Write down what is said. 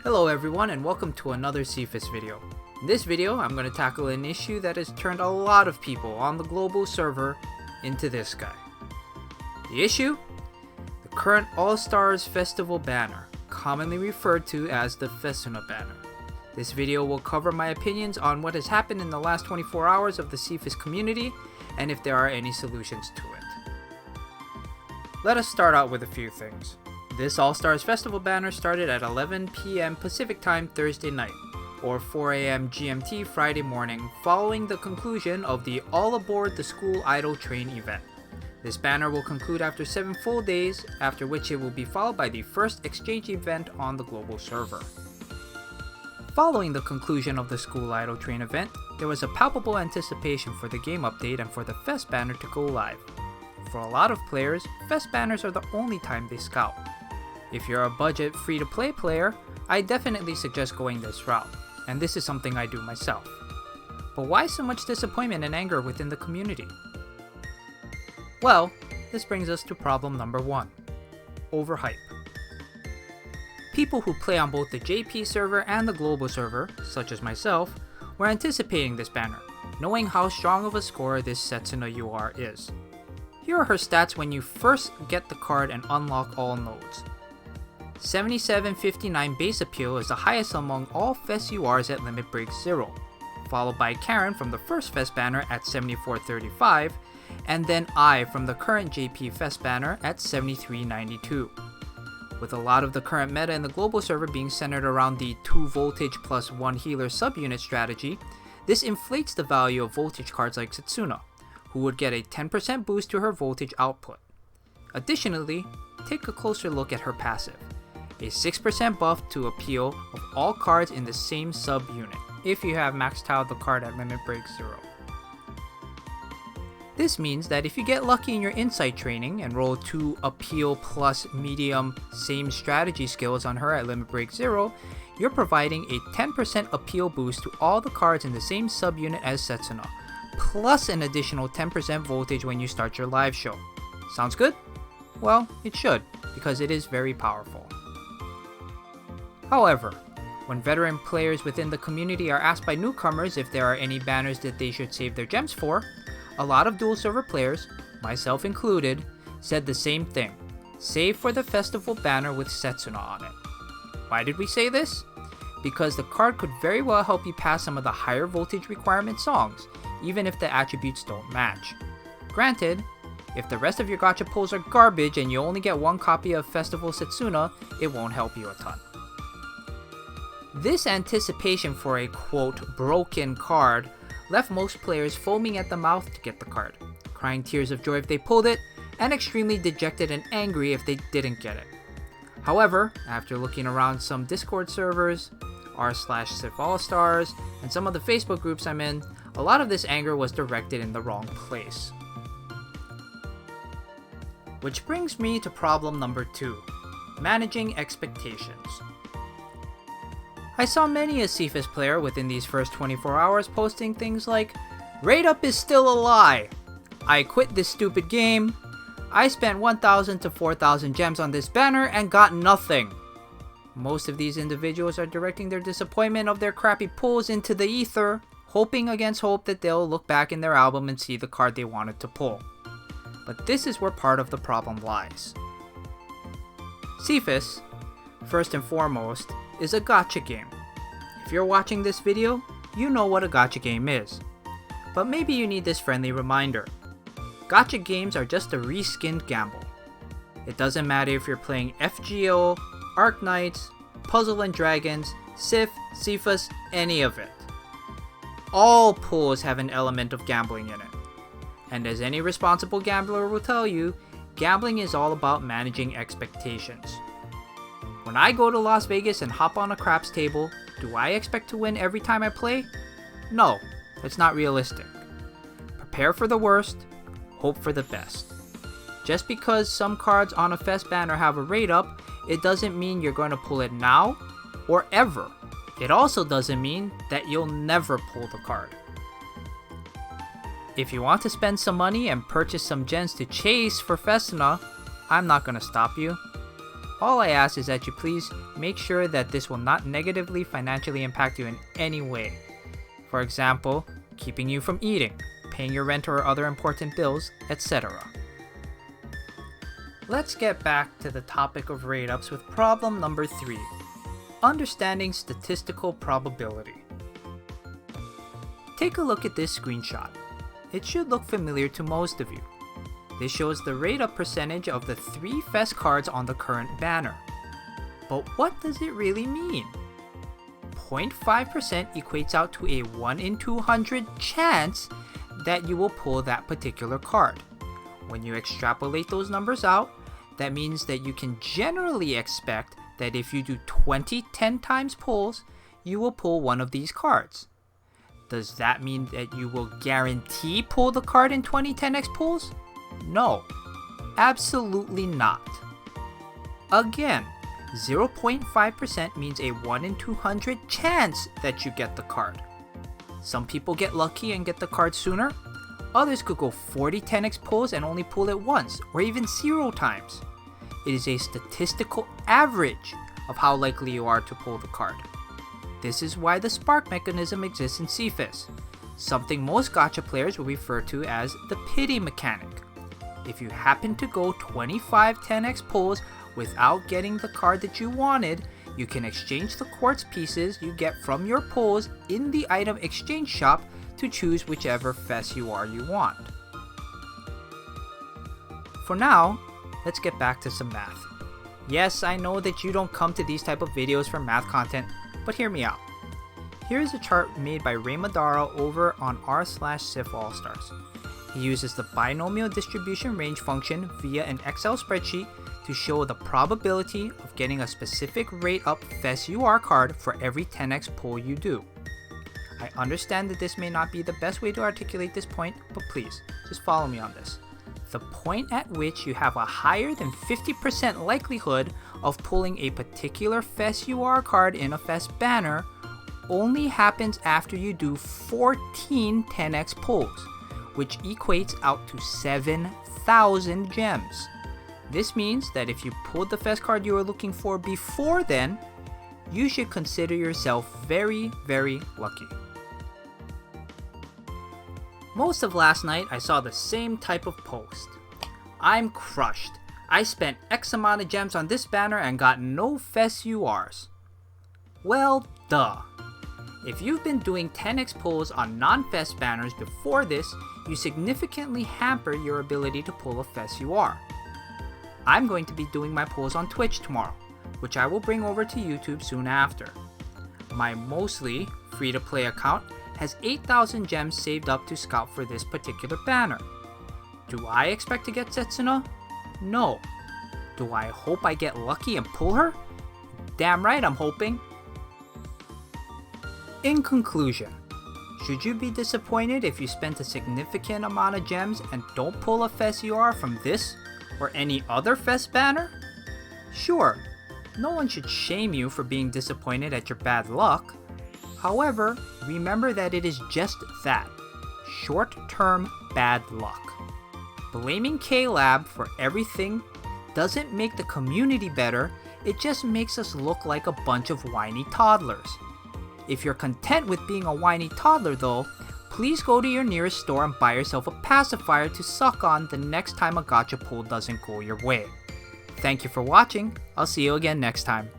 Hello everyone and welcome to another SIFAS video. In this video, I'm going to tackle an issue that has turned a lot of people on the global server into this guy. The issue? The current All-Stars Festival banner, commonly referred to as the FESuna banner. This video will cover my opinions on what has happened in the last 24 hours of the SIFAS community and if there are any solutions to it. Let us start out with a few things. This All-Stars Festival banner started at 11 p.m. Pacific Time Thursday night, or 4 a.m. GMT Friday morning, following the conclusion of the All Aboard the School Idol Train event. This banner will conclude after 7 full days, after which it will be followed by the first exchange event on the global server. Following the conclusion of the School Idol Train event, there was a palpable anticipation for the game update and for the Fest banner to go live. For a lot of players, Fest banners are the only time they scout. If you're a budget free-to-play player, I definitely suggest going this route, and this is something I do myself. But why so much disappointment and anger within the community? Well, this brings us to problem number 1. Overhype. People who play on both the JP server and the global server, such as myself, were anticipating this banner, knowing how strong of a scorer this FESuna UR is. Here are her stats when you first get the card and unlock all nodes. 7759 base appeal is the highest among all Fest URs at limit break 0, followed by Karen from the first Fest banner at 7435, and then I from the current JP Fest banner at 7392. With a lot of the current meta in the global server being centered around the 2 voltage plus 1 healer subunit strategy, this inflates the value of voltage cards like FESuna, who would get a 10% boost to her voltage output. Additionally, take a closer look at her passive. A 6% buff to appeal of all cards in the same sub-unit, if you have maxed out the card at limit break 0. This means that if you get lucky in your insight training and roll 2 appeal plus medium same strategy skills on her at limit break 0, you're providing a 10% appeal boost to all the cards in the same sub-unit as FESuna, plus an additional 10% voltage when you start your live show. Sounds good? Well, it should, because it is very powerful. However, when veteran players within the community are asked by newcomers if there are any banners that they should save their gems for, a lot of dual server players, myself included, said the same thing: save for the festival banner with FESuna on it. Why did we say this? Because the card could very well help you pass some of the higher voltage requirement songs, even if the attributes don't match. Granted, if the rest of your gacha pulls are garbage and you only get 1 copy of Festival FESuna, it won't help you a ton. This anticipation for a quote broken card left most players foaming at the mouth to get the card, crying tears of joy if they pulled it, and extremely dejected and angry if they didn't get it. However, after looking around some Discord servers, r/SIF allstars, and some of the Facebook groups I'm in, a lot of this anger was directed in the wrong place. Which brings me to problem number 2, managing expectations. I saw many a SIFAS player within these first 24 hours posting things like, "Rate up is still a lie," "I quit this stupid game," "I spent 1,000 to 4,000 gems on this banner and got nothing." Most of these individuals are directing their disappointment of their crappy pulls into the ether, hoping against hope that they'll look back in their album and see the card they wanted to pull. But this is where part of the problem lies. SIFAS, first and foremost, is a gacha game. If you're watching this video, you know what a gacha game is. But maybe you need this friendly reminder. Gacha games are just a reskinned gamble. It doesn't matter if you're playing FGO, Arc Knights, Puzzle and Dragons, SIF, SIFAS, any of it. All pulls have an element of gambling in it. And as any responsible gambler will tell you, gambling is all about managing expectations. When I go to Las Vegas and hop on a craps table, do I expect to win every time I play? No, that's not realistic. Prepare for the worst, hope for the best. Just because some cards on a Fest banner have a rate up, it doesn't mean you're going to pull it now or ever. It also doesn't mean that you'll never pull the card. If you want to spend some money and purchase some gems to chase for FESuna, I'm not going to stop you. All I ask is that you please make sure that this will not negatively financially impact you in any way. For example, keeping you from eating, paying your rent or other important bills, etc. Let's get back to the topic of rate-ups with problem number 3, understanding statistical probability. Take a look at this screenshot. It should look familiar to most of you. This shows the rate-up percentage of the 3 FES cards on the current banner. But what does it really mean? 0.5% equates out to a 1 in 200 chance that you will pull that particular card. When you extrapolate those numbers out, that means that you can generally expect that if you do 20 10 times pulls, you will pull one of these cards. Does that mean that you will guarantee pull the card in 20 10x pulls? No, absolutely not. Again, 0.5% means a 1 in 200 chance that you get the card. Some people get lucky and get the card sooner. Others could go 40 10x pulls and only pull it once, or even 0 times. It is a statistical average of how likely you are to pull the card. This is why the spark mechanism exists in SIFAS, something most gacha players will refer to as the pity mechanic. If you happen to go 25 10x pulls without getting the card that you wanted, you can exchange the quartz pieces you get from your pulls in the item exchange shop to choose whichever FESuna you want. For now, let's get back to some math. Yes, I know that you don't come to these type of videos for math content, but hear me out. Here is a chart made by Ray Madara over on r/SIF allstars. He uses the binomial distribution range function via an Excel spreadsheet to show the probability of getting a specific rate up FESuna card for every 10x pull you do. I understand that this may not be the best way to articulate this point, but please, just follow me on this. The point at which you have a higher than 50% likelihood of pulling a particular FESuna card in a FES banner only happens after you do 14 10x pulls, which equates out to 7,000 gems. This means that if you pulled the FES card you were looking for before then, you should consider yourself very, very lucky. Most of last night I saw the same type of post. I'm crushed. I spent X amount of gems on this banner and got no FESunas. Well, duh. If you've been doing 10x pulls on non-FES banners before this, you significantly hamper your ability to pull a FESuna. I'm going to be doing my pulls on Twitch tomorrow, which I will bring over to YouTube soon after. My mostly free-to-play account has 8,000 gems saved up to scout for this particular banner. Do I expect to get FESuna? No. Do I hope I get lucky and pull her? Damn right I'm hoping. In conclusion, should you be disappointed if you spent a significant amount of gems and don't pull a FESuna from this or any other FES banner? Sure, no one should shame you for being disappointed at your bad luck. However, remember that it is just that, short-term bad luck. Blaming K-Lab for everything doesn't make the community better, it just makes us look like a bunch of whiny toddlers. If you're content with being a whiny toddler though, please go to your nearest store and buy yourself a pacifier to suck on the next time a gacha pull doesn't go your way. Thank you for watching, I'll see you again next time.